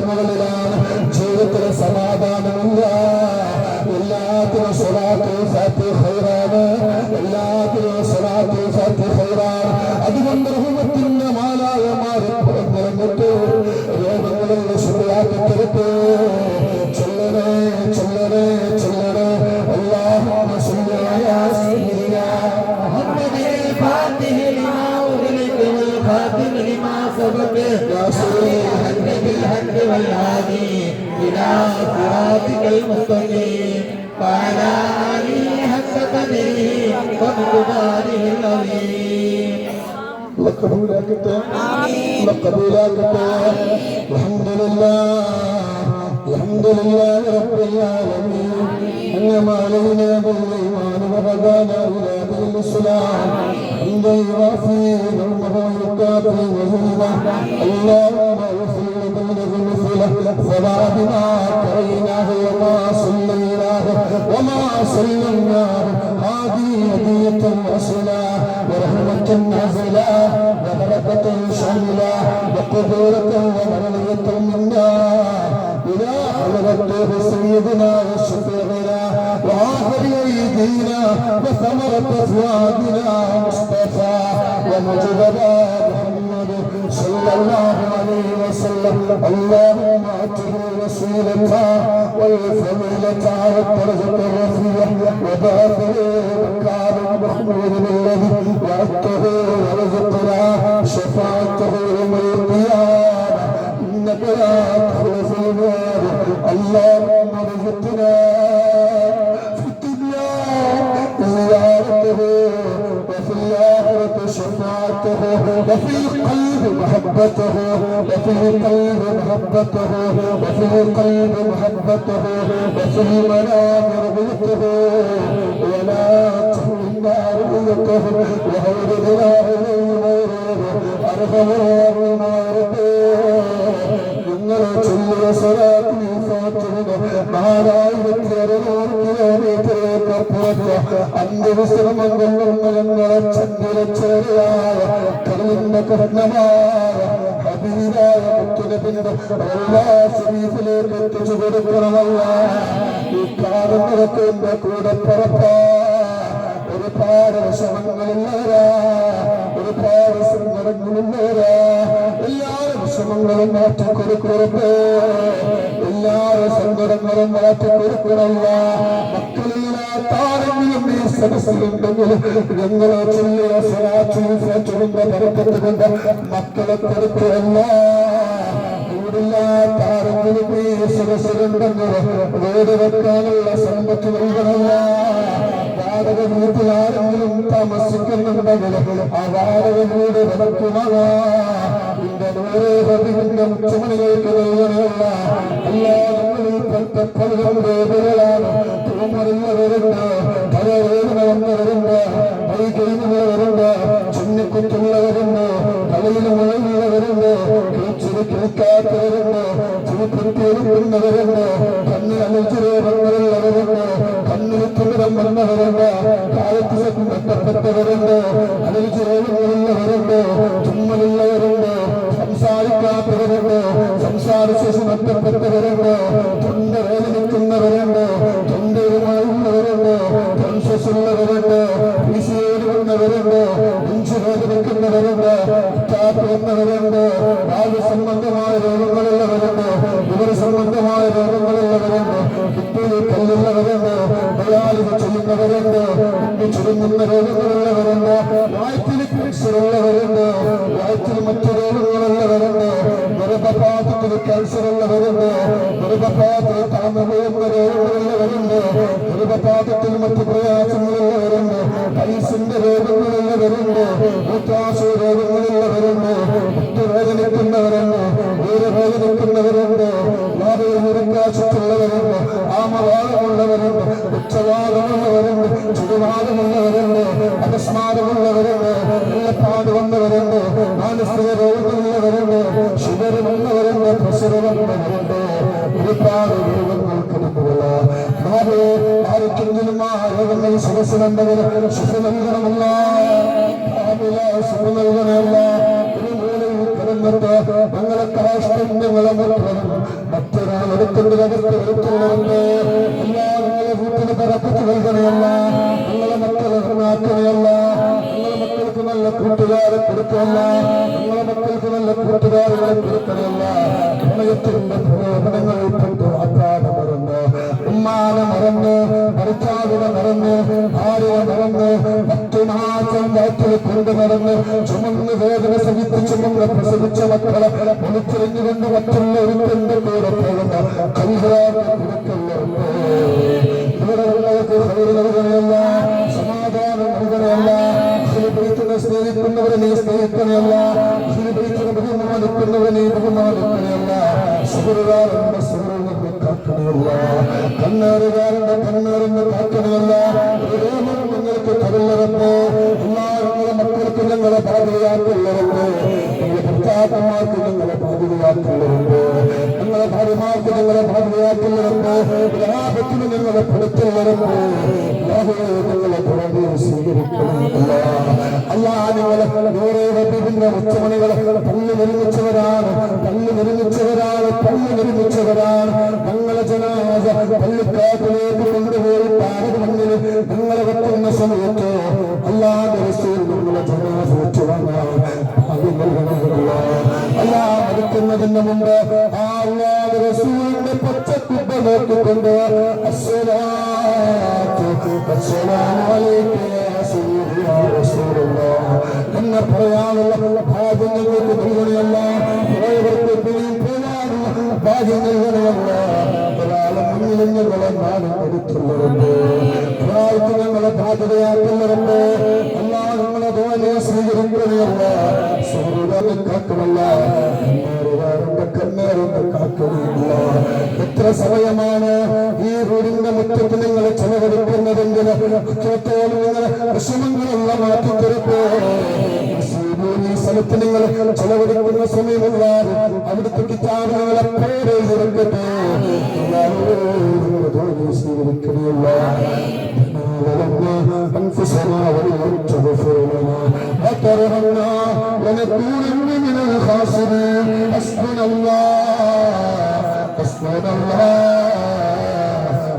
മുകളിലാണ്. ജീവിതത്തിന് സമാധാനമില്ല. എല്ലാത്തിനും സ്വലാത്തുൽ ഫാത്തിഹ ഖൈറാണ്. എല്ലാത്തിനും സ്വലാത്തുൽ ഫാത്തിഹ ഖൈറാണ്. അതുകൊണ്ട് റഹ്മത്തിന്റെ മാലാഖമാരെ പുറത്തിറങ്ങിട്ട് രോഗങ്ങളിൽ ശുദ്ധിയാക്കി തരട്ടെ. ചൊല്ലണേ ചൊല്ലണേ ചൊല്ലണേ. അല്ലാഹുമ്മ സ്വല്ലി അലാ സയ്യിദിനാ മുഹമ്മദിൽ ഫാത്തിഹി ലിമാ ഉഗ്ലിഖ വൽ ഖാതിമി ലിമാ സബഖ നാസിറിൽ ഹഖ് ബിൽ ഹഖ് വൽ ഹാദി ഇലാ സിറാതികൽ മുസ്തഖീം വഅലാ ആലിഹി ഹഖ്ക ഖദരിഹി വമിഖ്ദാരിഹിൽ അലീം. അല്ലാഹ് ഖബൂലാക്കട്ടെ. അല്ലാഹ് ഖബൂലാക്കട്ടെ. അൽഹംദുലില്ലാഹ് الحمد لله رب العالمين أنعم علينا بالإيمان وهدانا إلى دين الإسلام حمدا يوافي نعمه ويكافئ مزيدا. اللهم اغفر لذنوب مثله ثواب ما قريناه وما صليناه وما سلمناه هذه هدية وصلا ورحمة نازلا وبركة شاملة وقبولة ومرضية منا إلى حضرته سيدنا وشفيعنا وآخر أيدينا وثمرة أزواجنا مصطفى ومجدنا محمد صلى الله عليه وسلم. اللهم آته وسيلة والفضيلة والدرجة الرفيعة وبعثه مكان محمود الذي وعدته ورزقنا شفاعته يوم القيامة إنك لا تخلف الميعاد. اللهم ارزقنا في الدنيا زيارته وفي الآخرة شفاعته وفي القلب محبته وفي القلب محبته وفي القلب محبته وفي المنام رؤيته ولا تحرمنا رؤيته وهودنا إليه نوره أرغمه بمعرفه. നിങ്ങൾ ചൊല്ലിയ സ്വലാത്തിൽ ഫാത്തിഹയുടെ 4600 കിലോമീറ്ററിലേക്ക് അന്ത്യവിശ്രമം കൊള്ളുന്ന ഞങ്ങളെ ചന്ദ്രച്ചേരയായ കടലിന്റെ കഠിനമായ ഹബീബായ മുത്തുനബിയുടെ റൗള ശരീഫിലേക്ക് എത്തിച്ചു കൊടുക്കണമല്ല. ഈ കാണുന്നതൊക്കെ എന്റെ കൂടെ പുറപ്പാ. ഒരുപാട് വിഷമങ്ങളുള്ളവരാ, ഒരുപാട് സങ്കടങ്ങളുള്ളവരാ. എല്ലാ വിഷമങ്ങളും മാറ്റിക്കൊടുക്കരുത്. എല്ലാ സങ്കടങ്ങളും മാറ്റിക്കൊടുക്കണമല്ല. മക്കളില്ലാത്താരെങ്കിലും ഈ സദസ്സിലുണ്ടെങ്കിൽ ഞങ്ങളെ ചൊല്ലിയ സ്വലാത്തുൽ ഫാത്തിഹയുടെ ബറക്കത്ത് കൊണ്ട് മക്കളെ കൊടുക്കുകയല്ല. വീടില്ലാത്താരെങ്കിലും ഈ സദസ്സിലുണ്ടെങ്കിൽ വീട് വെക്കാനുള്ള സമ്പത്ത് നൽകണമല്ല. വാടക വീട്ടിൽ ആരെങ്കിലും താമസിക്കുന്നുണ്ടെങ്കിൽ ആ വാടക വീട് നടക്കുന്നതാ. മുഖ്യമണികൾക്ക് നൽകണമല്ല. എല്ലാ നമ്മളിൽ പലരുമാണ്. തൂമറുള്ളവരുണ്ട്, തലവേദന വന്നവരുണ്ട്, കൈകഴിഞ്ഞവരുണ്ട്, ചുന്നിക്കുത്തുള്ളവരുണ്ട്, തലയിൽ മുഴങ്ങുന്നവരുണ്ട്, കിളിച്ചിരി കിളിക്കാത്തവരുണ്ട്, ചിരിക്കുത്തിയെടുക്കുന്നവരുണ്ട്, കണ്ണിൽ അലഞ്ചിരോഗങ്ങളുള്ളവരുണ്ട്, കണ്ണിൽ തുമിരം വന്നവരുണ്ട്, കാലത്തിൽ ബന്ധപ്പെട്ടവരുണ്ട്, അലഞ്ചിരോഗങ്ങളുള്ളവരുണ്ട്, തുമ്മലുള്ളവരുണ്ട്, സംസാരിക്കാത്തവരുണ്ട്, സംസാരശേഷി നഷ്ടപ്പെട്ടവരുണ്ട്, തൊണ്ട വേദനിക്കുന്നവരുണ്ട്, തൊണ്ടയുമായുള്ളവരുണ്ട്, ടെൻഷസുള്ളവരുണ്ട്, ഈസിയോട് വന്നവരുണ്ട്, നെഞ്ചു വേദനിക്കുന്നവരുണ്ട്, കാപ്പ് വന്നവരുണ്ട്, വായു സംബന്ധമായ രോഗങ്ങളുള്ളവരുണ്ട്, ഇവർ സംബന്ധമായ രോഗങ്ങളുള്ളവരുണ്ട്, കിഡ്നിയിൽ കല്ലുള്ളവരുണ്ട്, ഡയാലിസ് ചെയ്യുന്നവരുണ്ട്, ചുരുങ്ങുന്ന രോഗങ്ങളുള്ളവരുണ്ട്, വയറ്റിൽ ക്യാൻസറുള്ളവരുണ്ട്, വയറ്റിൽ മറ്റു രോഗങ്ങളുള്ളവരുണ്ട്, ഗർഭപാത്രത്തിൽ ക്യാൻസറുള്ളവരുണ്ട്, ഗർഭപാത്രത്തിൽ താമരയുന്ന രോഗങ്ങളുള്ളവരുണ്ട്, ഗർഭപാത്രത്തിൽ മറ്റു പ്രയാസങ്ങളുള്ളവരുണ്ട്, പൈസിന്റെ രോഗങ്ങളുള്ളവരുണ്ട്, മൂത്രാശയ രോഗങ്ങളുള്ളവരുണ്ട്, മുട്ടുവേദനിക്കുന്നവരുണ്ട്, വേദനിക്കുന്നവരുണ്ട്, മുറിക്കാശത്തുള്ളവരുണ്ട്, ആമവാദമുള്ളവരുണ്ട്, ഉച്ചവാദമുള്ളവരുണ്ട്, ചുടുവാദമുള്ളവരുണ്ട്, അപസ്മാരമുള്ളവരുണ്ട്, വെള്ളപ്പാട് വന്നവരുണ്ട്, മാനസിക രോഗങ്ങളുള്ളവരുണ്ട്, ഷുഗറുമുള്ളവരുണ്ട്, പ്രഷർ വന്നവരുണ്ട്, ഒരുപാട് രോഗങ്ങൾക്ക് ആർക്കെങ്കിലും ആ രോഗങ്ങൾ സുഖസുണ്ടെങ്കിൽ സുഖ നൽകണമല്ല, സുഖ നൽകണമല്ല. ഞങ്ങളെ കാഷ്ടങ്ങളെ എടുക്കേണ്ട അവസ്ഥ വരുത്തുള്ളവരുണ്ട്. നിങ്ങളെ വീട്ടിന് പറപ്പിച്ച് നൽകണമല്ല, നിങ്ങളെ മക്കളെ നന്നാക്കണമല്ല, നിങ്ങളെ മക്കൾക്ക് നല്ല കൂട്ടുകാരെ കൊടുക്കല്ല, നിങ്ങളെ മക്കൾക്ക് നല്ല കൂട്ടുകാരെ കൊടുക്കണമല്ല. പ്രണയത്തിന്റെ പ്രലോഭനങ്ങൾ പെട്ട് ആക്കാതെ മറന്ന്, ഉമ്മാനെ മറന്ന്, ഭർത്താവിനെ മറന്ന്, ഭാര്യയെ മറന്ന്, 10 മാസം വയറ്റിൽ കൊണ്ടു നടന്ന് ചുമന്ന് വേദന സഹിച്ച് ചുമന്ന് പ്രസവിച്ച മക്കളെ ഒളിച്ചെറിഞ്ഞുകൊണ്ട് മറ്റുള്ള ഒരുത്തിന്റെ കൂടെ പോകുന്ന കൈകാര്യം കൊടുക്കല്ലോ. ഇവിടെ ഉള്ളവർക്ക് സൗകര്യം നൽകണമല്ല, സമാധാനം നൽകണമല്ല, സ്നേഹിക്കുന്നവരെ നീ സ്നേഹിക്കണമല്ല, ബഹുമാനിക്കുന്നവരെ നീ ബഹുമാനിക്കണമല്ല, സുഹൃതാരന്റെ സുഹൃത്തിനെ കാക്കണമല്ല, കണ്ണേറുകാരന്റെ കണ്ണേറിന്റെ കാക്കണമല്ല. നിങ്ങൾക്ക് കടലറപ്പോ എല്ലാവരുടെ മക്കൾക്ക് ഞങ്ങളെ ബാധ്യതയാക്കുള്ളവരുണ്ട്, നിങ്ങളുടെ ഭർത്താക്കന്മാർക്ക് ഞങ്ങളെ ബാധ്യതയാക്കുള്ളവരുണ്ട്, നിങ്ങളെ ഭാര്യമാർക്ക് ഞങ്ങളെ ബാധ്യതയാക്കുള്ളവരുണ്ട്, ലാഭത്തിന് ഞങ്ങളെ പെടുത്തുള്ളവരുണ്ട്. ഞങ്ങളെ പുറകെ സ്വീകരിക്കണമല്ല. അല്ലാ, നിങ്ങളെ ഓരോ ഉച്ചമണികളെ പല്ല് നിർമ്മിച്ചവരാണ്, പല്ല് നിർമ്മിച്ചവരാണ്, പല്ല് നിർമ്മിച്ചവരാണ്. ഞങ്ങളെ ജനാസ പള്ളിക്കാട്ടിലേക്ക് കൊണ്ടുപോയി പാറ മണ്ണിൽ നിങ്ങളെ വെക്കുന്ന സമയത്ത് അല്ലാതെ നിങ്ങളെ ജനാസ വെച്ചു വാങ്ങാൻ അത് നൽകണമല്ല. അല്ലാ, മരിക്കുന്നതിന് മുമ്പ് ആ അല്ലാതെ റസൂലിന്റെ പച്ചക്കുപ്പ നോക്കിക്കൊണ്ട് എന്നെ പറയാനുള്ള ഭാഗ്യം നിങ്ങൾക്ക് നൽകണമല്ല, പോയവർക്ക് പിന്നെയും പോകാനുള്ള ഭാഗ്യം നൽകണമല്ല. ഒരാളെ മുന്നിൽ ഞങ്ങളെ നാടും എടുത്തുള്ളവരുണ്ട്, ഒരാൾക്ക് ഞങ്ങളെ ബാധ്യതയാക്കുള്ളവരുണ്ട്. അല്ലാ, ഞങ്ങളെ പോലെ സ്വീകരിക്കണമല്ല, സുഹൃദാനെ കാക്കണമല്ല, കണ്ണേറുണ്ട് കാക്കണില്ല. എത്ര സമയമാണ് ഈ വീടിന്റെ മുറ്റത്ത് നിങ്ങളെ ചെലവഴിക്കുന്നതെങ്കിൽ ഇത്രത്തോളം നിങ്ങളെ വിഷമങ്ങളുള്ള മാറ്റിത്തരപ്പോ ഈ സ്ഥലത്ത് നിങ്ങൾ ചെലവഴിക്കുന്ന സമയമുള്ള അവിടുത്തെ കിതാബ് നിങ്ങളെ പേരെ ഇറക്കട്ടെ, സ്വീകരിക്കണില്ല. أنفسنا وإن تغفر لنا وترحمنا لنكونن من الخاسرين. حسبنا الله حسبنا الله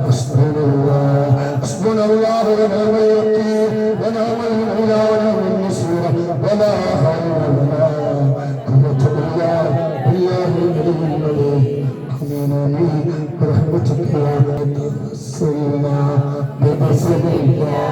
حسبنا الله حسبنا الله ونعم الوكيل ونعم المولى ونعم النصير ولا حول ولا قوة إلا بالله العلي العظيم. برحمتك يا رب سيدنا بمسجد الله